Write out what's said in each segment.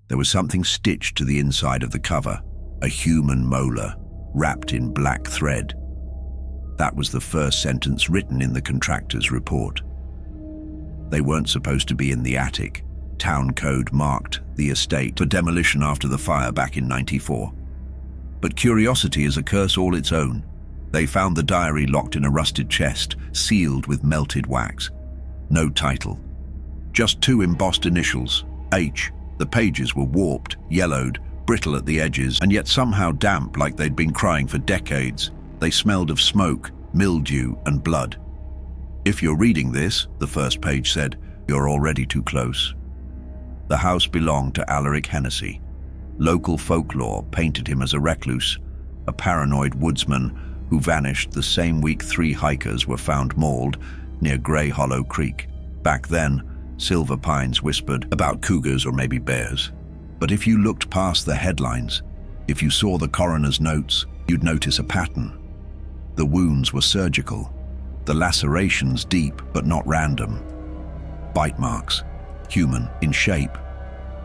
There was something stitched to the inside of the cover, a human molar, wrapped in black thread. That was the first sentence written in the contractor's report. They weren't supposed to be in the attic. Town code marked the estate for demolition after the fire back in '94. But curiosity is a curse all its own. They found the diary locked in a rusted chest, sealed with melted wax. No title. Just 2 embossed initials, H. The pages were warped, yellowed, brittle at the edges, and yet somehow damp like they'd been crying for decades. They smelled of smoke, mildew, and blood. "If you're reading this," the first page said, "you're already too close." The house belonged to Alaric Hennessey. Local folklore painted him as a recluse, a paranoid woodsman who vanished the same week 3 hikers were found mauled near Grey Hollow Creek. Back then, Silver Pines whispered about cougars or maybe bears. But if you looked past the headlines, if you saw the coroner's notes, you'd notice a pattern. The wounds were surgical, the lacerations deep but not random. Bite marks, human in shape,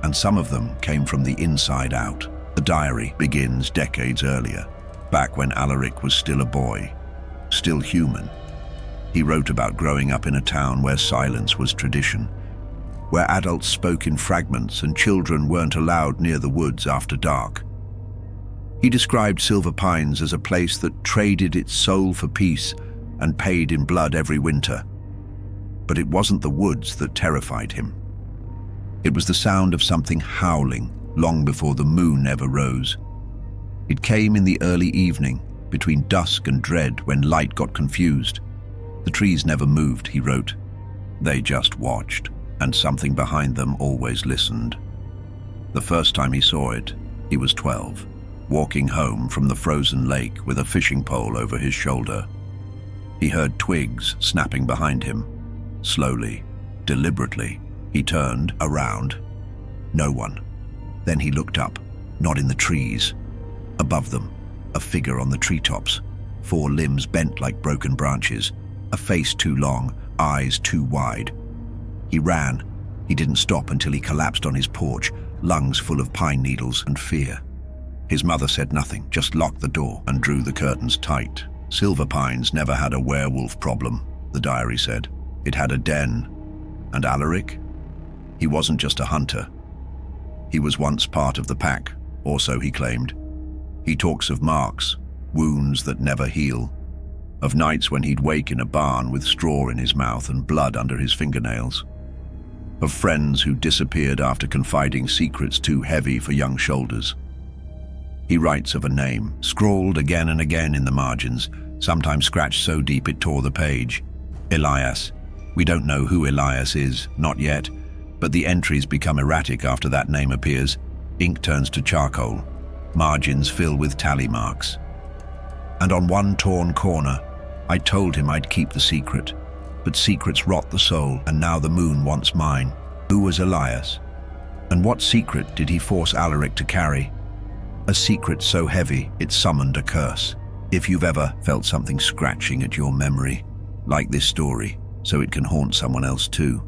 and some of them came from the inside out. The diary begins decades earlier, back when Alaric was still a boy, still human. He wrote about growing up in a town where silence was tradition, where adults spoke in fragments and children weren't allowed near the woods after dark. He described Silver Pines as a place that traded its soul for peace and paid in blood every winter. But it wasn't the woods that terrified him. It was the sound of something howling long before the moon ever rose. It came in the early evening, between dusk and dread, when light got confused. The trees never moved, he wrote. They just watched, and something behind them always listened. The first time he saw it, he was 12, walking home from the frozen lake with a fishing pole over his shoulder. He heard twigs snapping behind him. Slowly, deliberately, he turned around. No one. Then he looked up, not in the trees. Above them, a figure on the treetops, 4 limbs bent like broken branches, a face too long, eyes too wide. He ran. He didn't stop until he collapsed on his porch, lungs full of pine needles and fear. His mother said nothing, just locked the door and drew the curtains tight. Silver Pines never had a werewolf problem, the diary said. It had a den. And Alaric? He wasn't just a hunter. He was once part of the pack, or so he claimed. He talks of marks, wounds that never heal, of nights when he'd wake in a barn with straw in his mouth and blood under his fingernails, of friends who disappeared after confiding secrets too heavy for young shoulders. He writes of a name, scrawled again and again in the margins, sometimes scratched so deep it tore the page. Elias. We don't know who Elias is, not yet, but the entries become erratic after that name appears. Ink turns to charcoal. Margins fill with tally marks. And on one torn corner, I told him I'd keep the secret. But secrets rot the soul, and now the moon wants mine. Who was Elias? And what secret did he force Alaric to carry? A secret so heavy it summoned a curse. If you've ever felt something scratching at your memory, like this story, so it can haunt someone else too.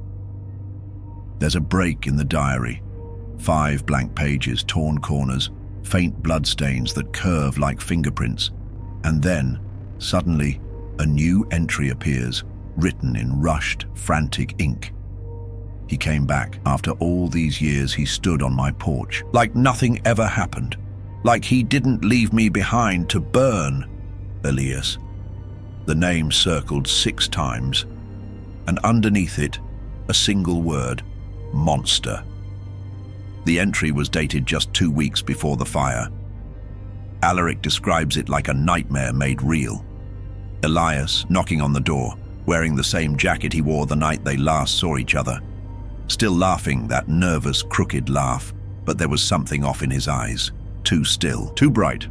There's a break in the diary. 5 blank pages, torn corners, faint bloodstains that curve like fingerprints. And then, suddenly, a new entry appears, written in rushed, frantic ink. He came back. After all these years, he stood on my porch, like nothing ever happened, like he didn't leave me behind to burn. Elias. The name circled 6 times, and underneath it, a single word, monster. The entry was dated just 2 weeks before the fire. Alaric describes it like a nightmare made real. Elias knocking on the door, wearing the same jacket he wore the night they last saw each other. Still laughing, that nervous, crooked laugh, but there was something off in his eyes. Too still, too bright.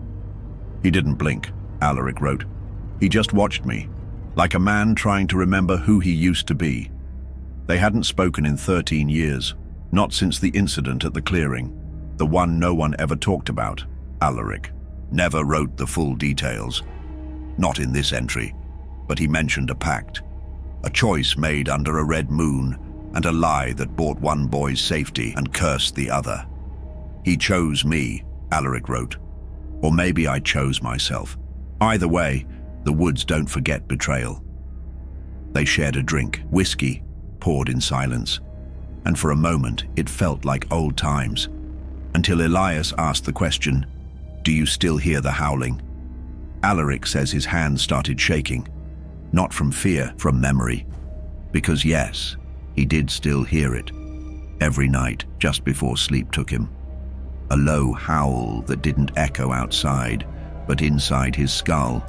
He didn't blink, Alaric wrote. He just watched me, like a man trying to remember who he used to be. They hadn't spoken in 13 years, not since the incident at the clearing, the one no one ever talked about. Alaric never wrote the full details. Not in this entry, but he mentioned a pact, a choice made under a red moon, and a lie that bought one boy's safety and cursed the other. "He chose me," Alaric wrote. "Or maybe I chose myself. Either way, the woods don't forget betrayal." They shared a drink, whiskey, poured in silence. And for a moment, it felt like old times. Until Elias asked the question, "Do you still hear the howling?" Alaric says his hands started shaking. Not from fear, from memory. Because yes, he did still hear it. Every night, just before sleep took him. A low howl that didn't echo outside, but inside his skull.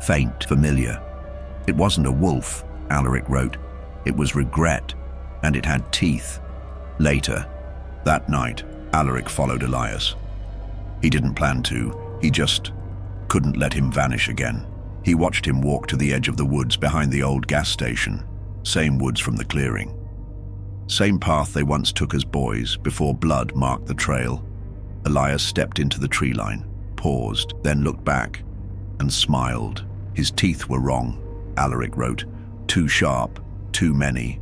Faint, familiar. It wasn't a wolf, Alaric wrote. It was regret, and it had teeth. Later, that night, Alaric followed Elias. He didn't plan to, he just couldn't let him vanish again. He watched him walk to the edge of the woods behind the old gas station, same woods from the clearing. Same path they once took as boys, before blood marked the trail. Elias stepped into the tree line, paused, then looked back, and smiled. His teeth were wrong, Alaric wrote. Too sharp, too many.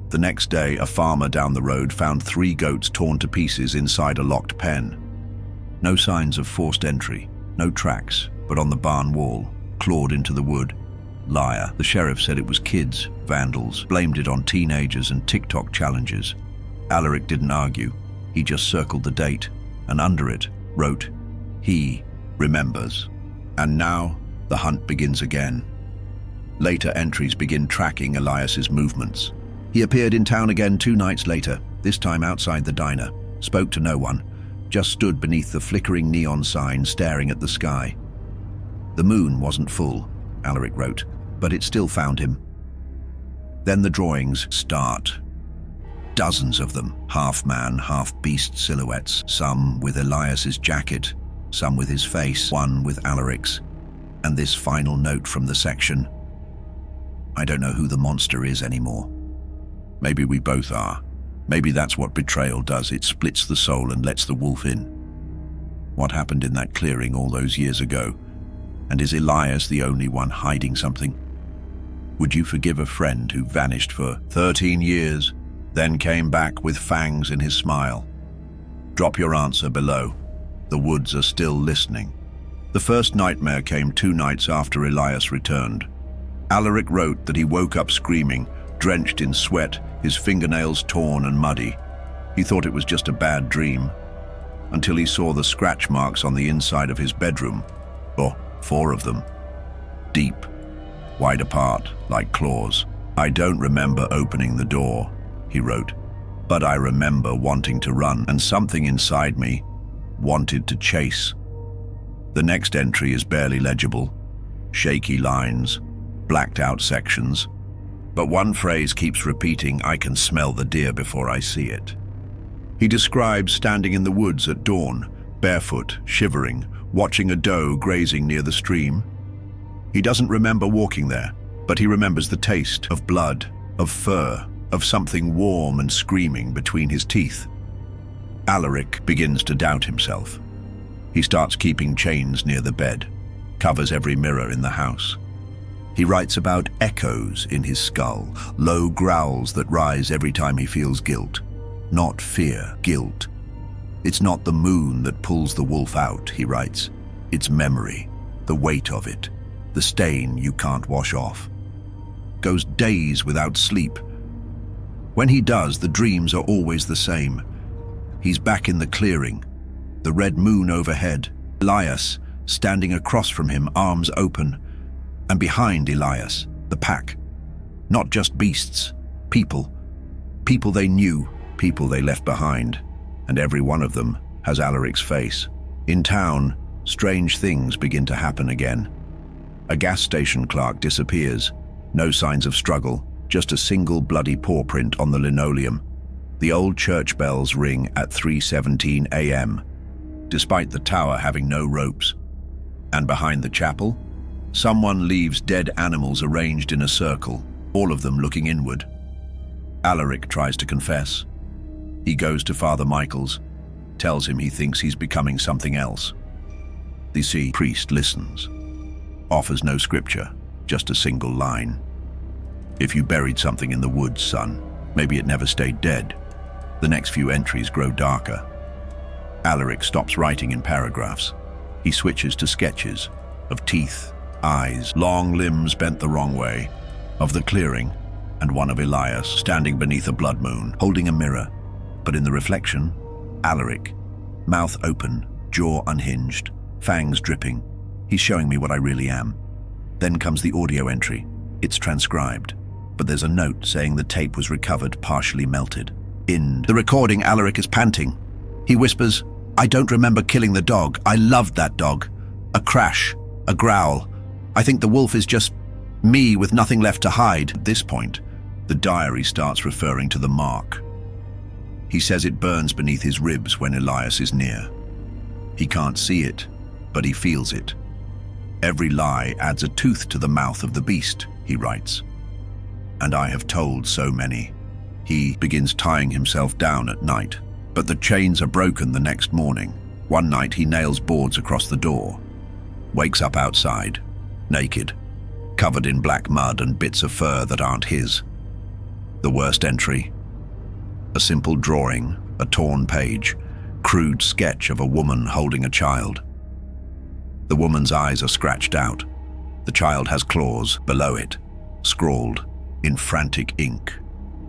The next day, a farmer down the road found 3 goats torn to pieces inside a locked pen. No signs of forced entry, no tracks, but on the barn wall, clawed into the wood. Liar. The sheriff said it was kids, vandals, blamed it on teenagers and TikTok challenges. Alaric didn't argue. He just circled the date, and under it wrote, "He remembers." And now, the hunt begins again. Later entries begin tracking Elias's movements. He appeared in town again 2 nights later, this time outside the diner, spoke to no one, just stood beneath the flickering neon sign staring at the sky. The moon wasn't full, Alaric wrote, but it still found him. Then the drawings start. Dozens of them, half-man, half-beast silhouettes, some with Elias's jacket, some with his face, one with Alaric's. And this final note from the section, "I don't know who the monster is anymore. Maybe we both are. Maybe that's what betrayal does, it splits the soul and lets the wolf in. What happened in that clearing all those years ago? And is Elias the only one hiding something? Would you forgive a friend who vanished for 13 years, then came back with fangs in his smile? Drop your answer below. The woods are still listening." The first nightmare came 2 nights after Elias returned. Alaric wrote that he woke up screaming, drenched in sweat, his fingernails torn and muddy. He thought it was just a bad dream, until he saw the scratch marks on the inside of his bedroom. 4 of them. Deep, wide apart, like claws. "I don't remember opening the door," he wrote, "but I remember wanting to run, and something inside me wanted to chase." The next entry is barely legible. Shaky lines, blacked out sections. But one phrase keeps repeating, "I can smell the deer before I see it." He describes standing in the woods at dawn, barefoot, shivering, watching a doe grazing near the stream. He doesn't remember walking there, but he remembers the taste of blood, of fur, of something warm and screaming between his teeth. Alaric begins to doubt himself. He starts keeping chains near the bed, covers every mirror in the house. He writes about echoes in his skull, low growls that rise every time he feels guilt. Not fear, guilt. "It's not the moon that pulls the wolf out," he writes. "It's memory, the weight of it, the stain you can't wash off." Goes days without sleep. When he does, the dreams are always the same. He's back in the clearing, the red moon overhead, Elias standing across from him, arms open, and behind Elias, the pack. Not just beasts, people. People they knew, people they left behind, and every one of them has Alaric's face. In town, strange things begin to happen again. A gas station clerk disappears. No signs of struggle, just a single bloody paw print on the linoleum. The old church bells ring at 3:17 a.m., despite the tower having no ropes. And behind the chapel, someone leaves dead animals arranged in a circle, all of them looking inward. Alaric tries to confess. He goes to Father Michael's, tells him he thinks he's becoming something else. The priest listens, offers no scripture, just a single line. "If you buried something in the woods, son, maybe it never stayed dead." The next few entries grow darker. Alaric stops writing in paragraphs. He switches to sketches of teeth, eyes, long limbs bent the wrong way, of the clearing, and one of Elias standing beneath a blood moon, holding a mirror. But in the reflection, Alaric, mouth open, jaw unhinged, fangs dripping. He's showing me what I really am. Then comes the audio entry. It's transcribed, but there's a note saying the tape was recovered partially melted. In the recording, Alaric is panting. He whispers, "I don't remember killing the dog. I loved that dog. A crash, a growl. I think the wolf is just me with nothing left to hide." At this point, the diary starts referring to the mark. He says it burns beneath his ribs when Elias is near. He can't see it, but he feels it. "Every lie adds a tooth to the mouth of the beast," he writes. "And I have told so many." He begins tying himself down at night, but the chains are broken the next morning. One night he nails boards across the door, wakes up outside, naked, covered in black mud and bits of fur that aren't his. The worst entry: a simple drawing, a torn page, crude sketch of a woman holding a child. The woman's eyes are scratched out. The child has claws below it, scrawled in frantic ink.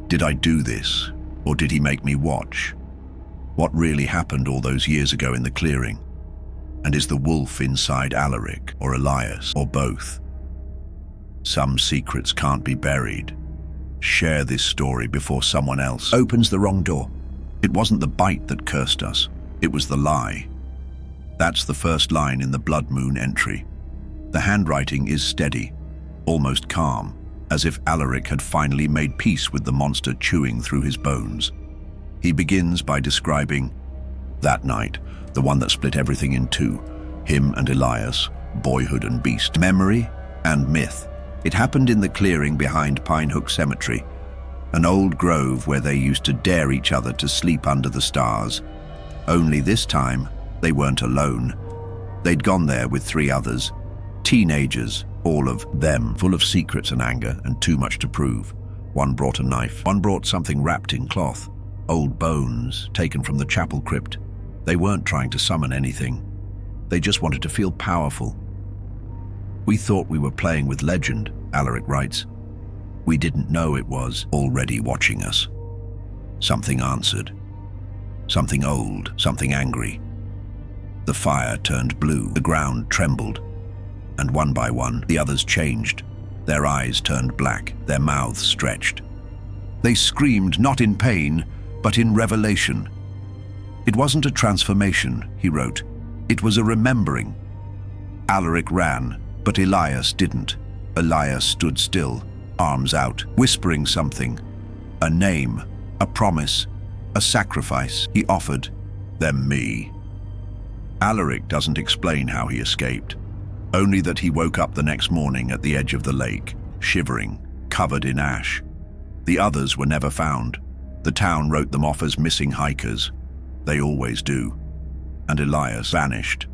Did I do this, or did he make me watch? What really happened all those years ago in the clearing? And is the wolf inside Alaric, or Elias, or both? Some secrets can't be buried. Share this story before someone else opens the wrong door. It wasn't the bite that cursed us, it was the lie. That's the first line in the blood moon entry. The handwriting is steady, almost calm, as if Alaric had finally made peace with the monster chewing through his bones. He begins by describing that night, the one that split everything in two, him and Elias, boyhood and beast, memory and myth. It happened in the clearing behind Pine Hook Cemetery, an old grove where they used to dare each other to sleep under the stars. Only this time, they weren't alone. They'd gone there with 3 others, teenagers, all of them full of secrets and anger and too much to prove. One brought a knife, one brought something wrapped in cloth, old bones taken from the chapel crypt. They weren't trying to summon anything. They just wanted to feel powerful. "We thought we were playing with legend," Alaric writes. "We didn't know it was already watching us." Something answered. Something old, something angry. The fire turned blue, the ground trembled, and one by one, the others changed. Their eyes turned black, their mouths stretched. They screamed not in pain, but in revelation. "It wasn't a transformation," he wrote. "It was a remembering." Alaric ran, but Elias didn't. Elias stood still, arms out, whispering something. A name, a promise, a sacrifice he offered them me. Alaric doesn't explain how he escaped, only that he woke up the next morning at the edge of the lake, shivering, covered in ash. The others were never found. The town wrote them off as missing hikers. They always do. And Elias vanished.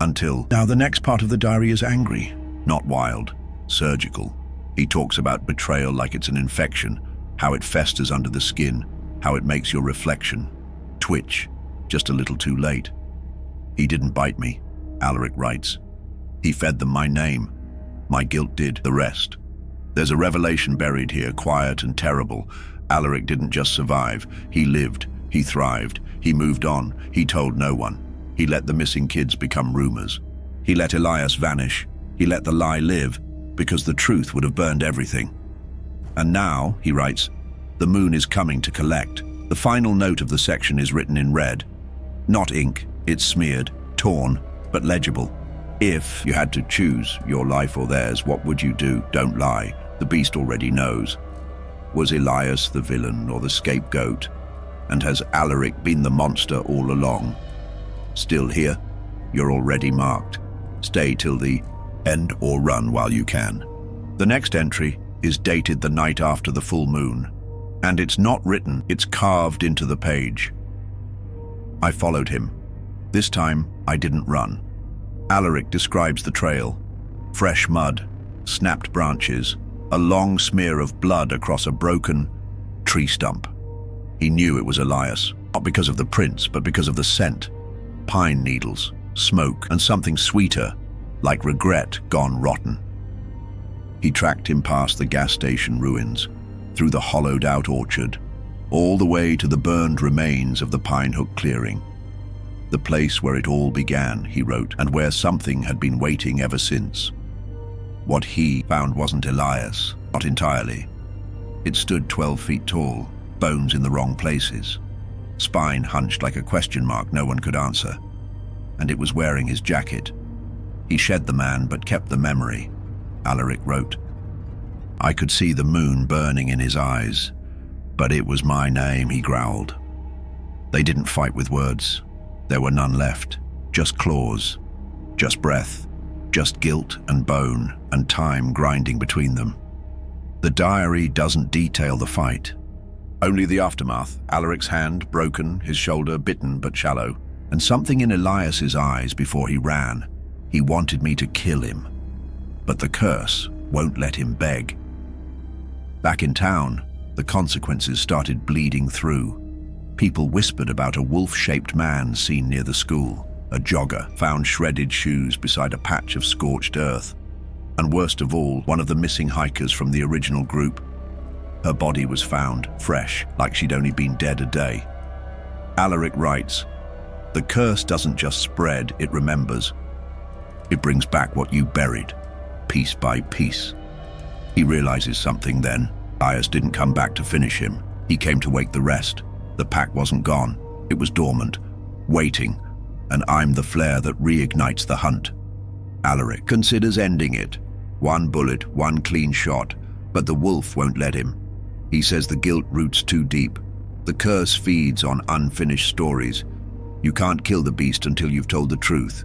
Until now, the next part of the diary is angry, not wild, surgical. He talks about betrayal like it's an infection, how it festers under the skin, how it makes your reflection twitch, just a little too late. "He didn't bite me," Alaric writes. "He fed them my name. My guilt did the rest." There's a revelation buried here, quiet and terrible. Alaric didn't just survive. He lived, he thrived, he moved on, he told no one. He let the missing kids become rumors. He let Elias vanish. He let the lie live, because the truth would have burned everything. "And now," he writes, "the moon is coming to collect." The final note of the section is written in red. Not ink, it's smeared, torn, but legible. "If you had to choose your life or theirs, what would you do? Don't lie. The beast already knows. Was Elias the villain or the scapegoat? And has Alaric been the monster all along? Still here? You're already marked. Stay till the end or run while you can." The next entry is dated the night after the full moon, and it's not written, it's carved into the page. "I followed him. This time, I didn't run." Alaric describes the trail. Fresh mud, snapped branches, a long smear of blood across a broken tree stump. He knew it was Elias, not because of the prints, but because of the scent. pine needles, smoke, and something sweeter, like regret gone rotten. He tracked him past the gas station ruins, through the hollowed-out orchard, all the way to the burned remains of the Pine Hook clearing. The place where it all began, he wrote, and where something had been waiting ever since. What he found wasn't Elias, not entirely. It stood 12 feet tall, bones in the wrong places, spine hunched like a question mark no one could answer, and it was wearing his jacket. He shed the man but kept the memory, Alaric wrote. I could see the moon burning in his eyes, but it was my name, he growled. They didn't fight with words. There were none left, just claws, just breath, just guilt and bone and time grinding between them. The diary doesn't detail the fight. Only the aftermath, Alaric's hand broken, his shoulder bitten but shallow, and something in Elias's eyes before he ran. He wanted me to kill him, but the curse won't let him beg. Back in town, the consequences started bleeding through. People whispered about a wolf-shaped man seen near the school. A jogger found shredded shoes beside a patch of scorched earth. And worst of all, one of the missing hikers from the original group. Her body was found, fresh, like she'd only been dead a day. Alaric writes, the curse doesn't just spread, it remembers. It brings back what you buried, piece by piece. He realizes something then. Elias didn't come back to finish him. He came to wake the rest. The pack wasn't gone. It was dormant, waiting, and I'm the flare that reignites the hunt. Alaric considers ending it. One bullet, one clean shot, but the wolf won't let him. He says the guilt roots too deep. The curse feeds on unfinished stories. You can't kill the beast until you've told the truth.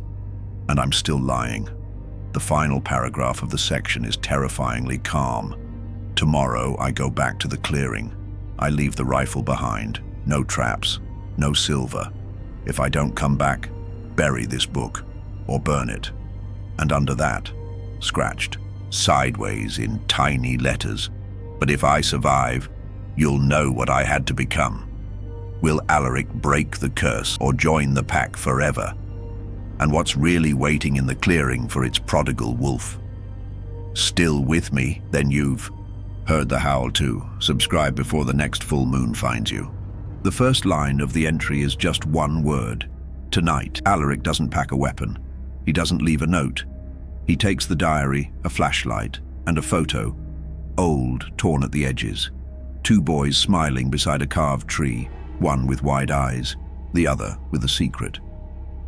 And I'm still lying. The final paragraph of the section is terrifyingly calm. Tomorrow I go back to the clearing. I leave the rifle behind. No traps, no silver. If I don't come back, bury this book or burn it. And under that, scratched, sideways in tiny letters, but if I survive, you'll know what I had to become. Will Alaric break the curse or join the pack forever? And what's really waiting in the clearing for its prodigal wolf? Still with me? Then you've heard the howl too. Subscribe before the next full moon finds you. The first line of the entry is just one word. Tonight, Alaric doesn't pack a weapon. He doesn't leave a note. He takes the diary, a flashlight, and a photo, old, torn at the edges. Two boys smiling beside a carved tree, one with wide eyes, the other with a secret.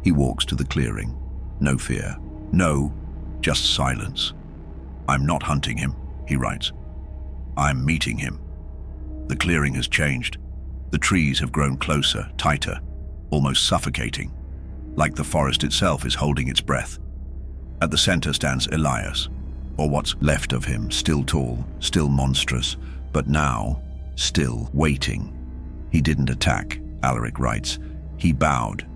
He walks to the clearing. No fear. No, just silence. I'm not hunting him, he writes. I'm meeting him. The clearing has changed. The trees have grown closer, tighter, almost suffocating, like the forest itself is holding its breath. At the center stands Elias, or what's left of him, still tall, still monstrous, but now still waiting. He didn't attack, Alaric writes. He bowed.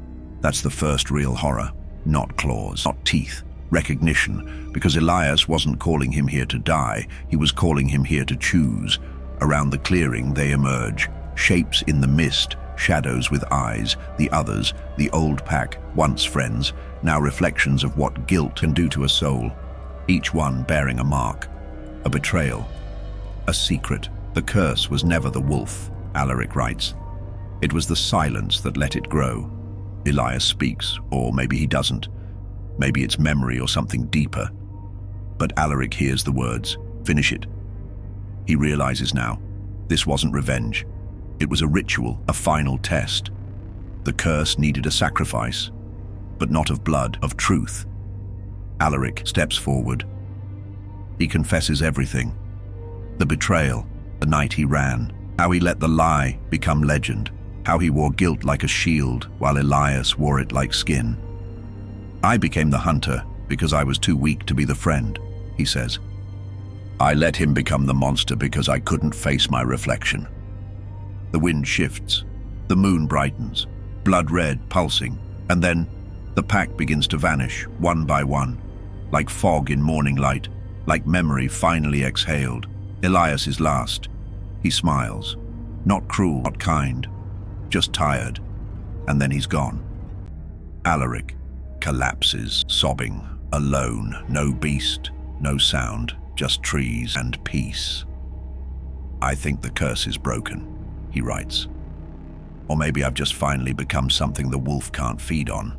That's the first real horror. Not claws, not teeth. Recognition, because Elias wasn't calling him here to die, he was calling him here to choose. Around the clearing they emerge, shapes in the mist, shadows with eyes, the others, the old pack, once friends, now reflections of what guilt can do to a soul, each one bearing a mark, a betrayal, a secret. The curse was never the wolf, Alaric writes. It was the silence that let it grow. Elias speaks, or maybe he doesn't. Maybe it's memory or something deeper. But Alaric hears the words, finish it. He realizes now, this wasn't revenge. It was a ritual, a final test. The curse needed a sacrifice, but not of blood, of truth. Alaric steps forward. He confesses everything. The betrayal, the night he ran, how he let the lie become legend, how he wore guilt like a shield while Elias wore it like skin. I became the hunter because I was too weak to be the friend, he says. I let him become the monster because I couldn't face my reflection. The wind shifts, the moon brightens, blood red, pulsing, and then the pack begins to vanish, one by one, like fog in morning light, like memory finally exhaled. Elias is last. He smiles, not cruel, not kind, just tired, and then he's gone. Alaric collapses, sobbing, alone, no beast, no sound, just trees and peace. "I think the curse is broken," he writes. "Or maybe I've just finally become something the wolf can't feed on."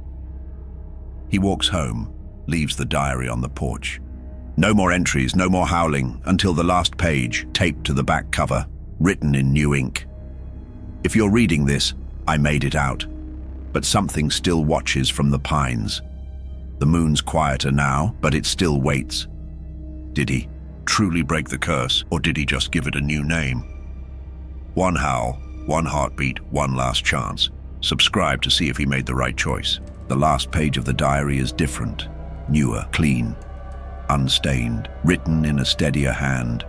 He walks home, leaves the diary on the porch. No more entries, no more howling, until the last page, taped to the back cover, written in new ink. If you're reading this, I made it out. But something still watches from the pines. The moon's quieter now, but it still waits. Did he truly break the curse, or did he just give it a new name? One howl, one heartbeat, one last chance. Subscribe to see if he made the right choice. The last page of the diary is different, newer, clean, unstained, written in a steadier hand.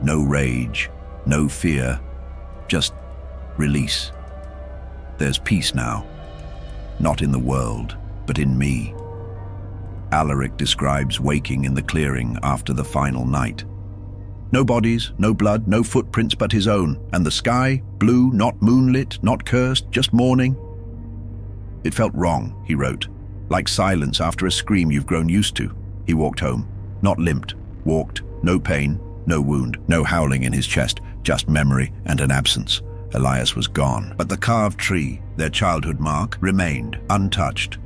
No rage, no fear, just release. There's peace now, not in the world, but in me. Alaric describes waking in the clearing after the final night. No bodies, no blood, no footprints but his own, and the sky, blue, not moonlit, not cursed, just morning. "It felt wrong," he wrote, "like silence after a scream you've grown used to." He walked home, not limped, walked, no pain, no wound, no howling in his chest, just memory and an absence. Elias was gone, but the carved tree, their childhood mark, remained untouched.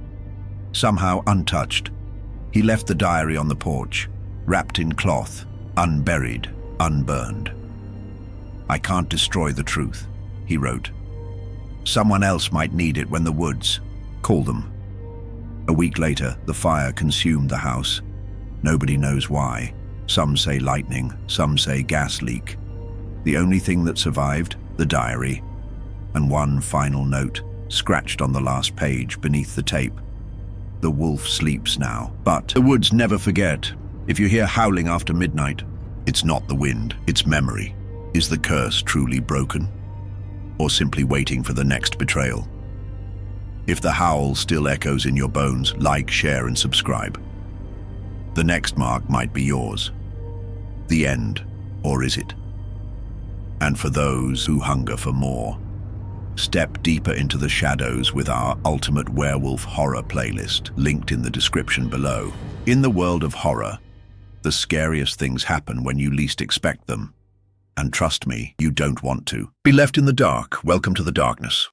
Somehow untouched. He left the diary on the porch, wrapped in cloth, unburied, unburned. "I can't destroy the truth," he wrote. "Someone else might need it when the woods call them." A week later, the fire consumed the house. Nobody knows why. Some say lightning, some say gas leak. The only thing that survived, the diary, and one final note, scratched on the last page beneath the tape. "The wolf sleeps now, but the woods never forget. If you hear howling after midnight, it's not the wind, it's memory. Is the curse truly broken? Or simply waiting for the next betrayal? If the howl still echoes in your bones, like, share, and subscribe. The next mark might be yours. The end, or is it? And for those who hunger for more, step deeper into the shadows with our Ultimate Werewolf Horror playlist, linked in the description below. In the world of horror, the scariest things happen when you least expect them. And trust me, you don't want to be left in the dark. Welcome to the darkness.